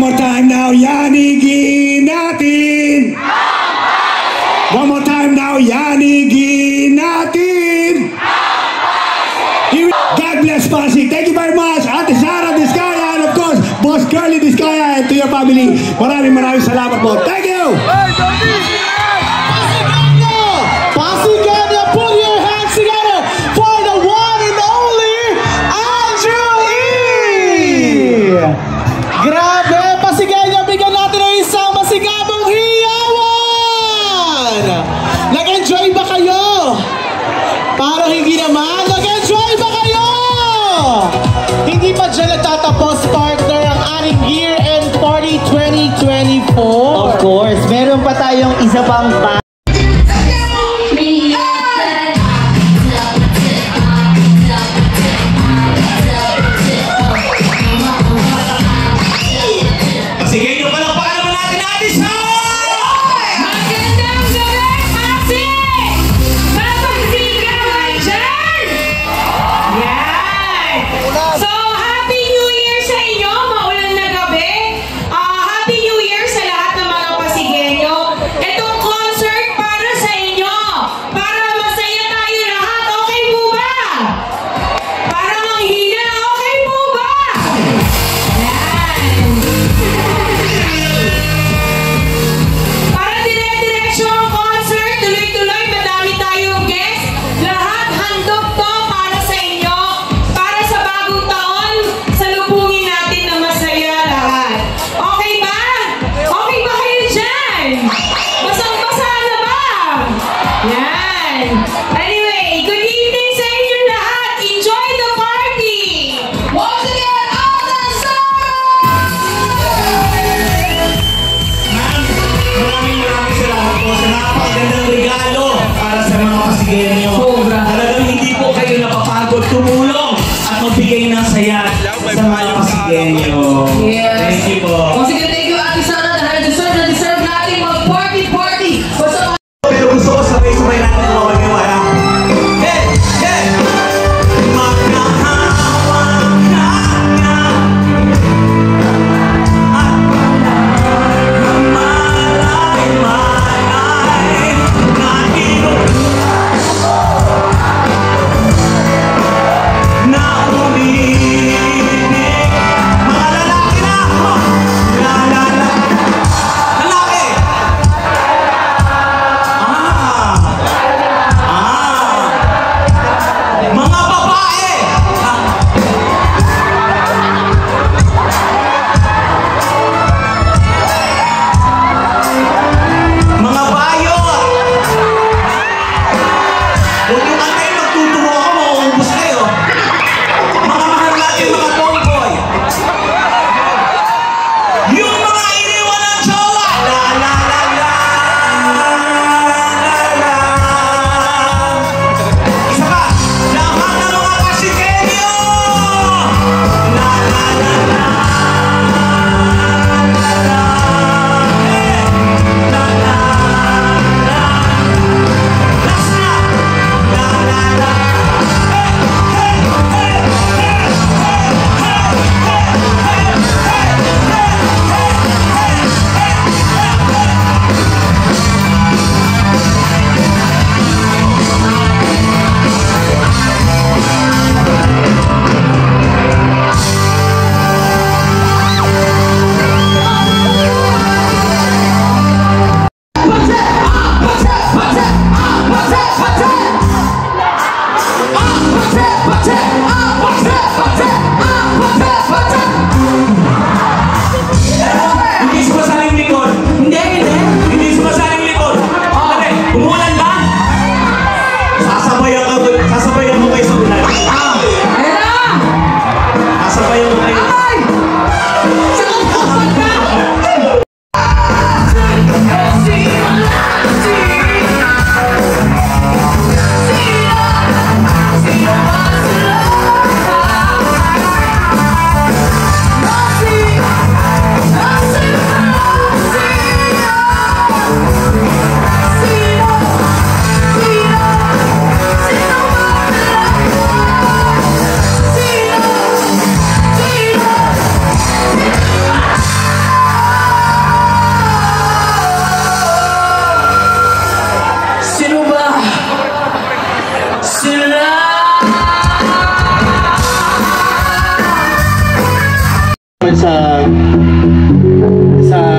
more time now, yanigin natin! One more time now, yanigin natin! God bless Pasig. Thank you very much, Ate Sara Diskaya, and of course, Boss Curly Diskaya, and to your family. Maraming salamat po. Thank you! Pasigenya, put your hands together for the one and only Andrew E! Grabe, Pasigenya, bigyan natin ng isang masigabong hiyawan! Nag-enjoy ba kayo? Parang hindi naman. Nag-enjoy ba kayo? Hindi pa dyan nagtatapos, partner, ang ating year-end party 2024. Of course, meron pa tayong isa pang Talagang hindi po kayo napapagod tumulong at magbigay ng saya sa mga Pasigenyo. Yes. Thank you po. Sige, thank you, Ate Sara, dahil deserve natin mag-party. Pero gusto ko sabay-sabay natin mga magawa. sa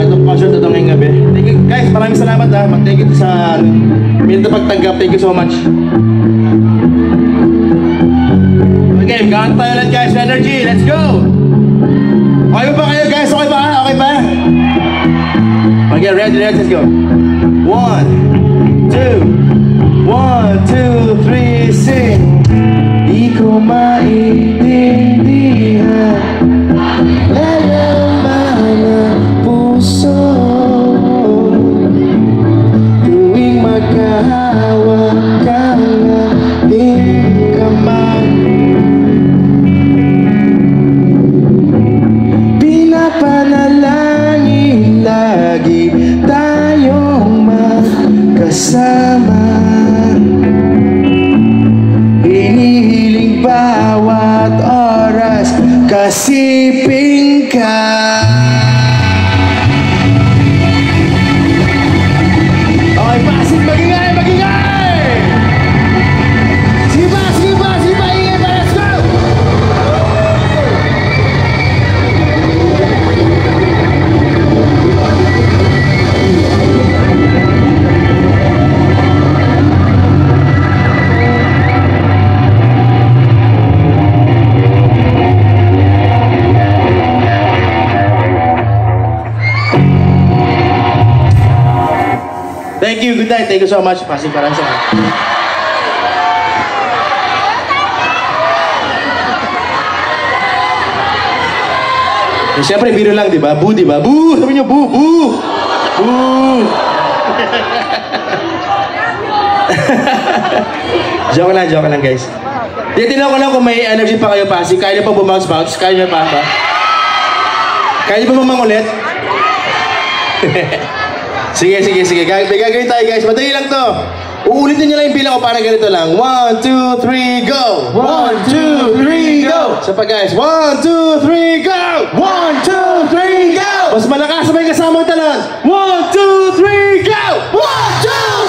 itong concert na ito ngayong gabi. Thank you, guys, maraming salamat ha. Thank you sa minute na pagtanggap. Thank you so much. Okay, gaan tayo lang guys. Energy, let's go! Okay ba kayo guys? Okay ba? Okay ba? Okay, ready, let's go. 1, 2, 1, 2, 3, sing. Di ko maintindihan lalaman ang puso tuwing magkahawak ka ng ating kamay. Pinapanalangin lagi tayong magkasama. Hinihiling bawat oras kasiping ka. Okay, pasig, magingay, magingay! Sige ba, sige ba, sige ba, ingay ba, let's go! Thank you, good night. Thank you so much. Pasig para sa siyempre, biro lang, di ba? Bu, di ba? Bu! Sabi niyo, bu! Bu! Bu! Joke lang, guys. Titignan ko lang kung may energy pa kayo, Pasig. Kaya niyo pa bumounce-bounce? Kaya niyo pa ba? Kaya niyo pa mamangulit? Sige. May gagawin tayo, guys. Madali lang to. Uulitin niyo lang yung bilang ko para ganito lang. 1, 2, 3, go! 1, 2, 3, go! Isa pa, guys. 1, 2, 3, go! 1, 2, 3, go! Mas malakas sabay kasamang talon. 1, 2, 3, go! 1, 2,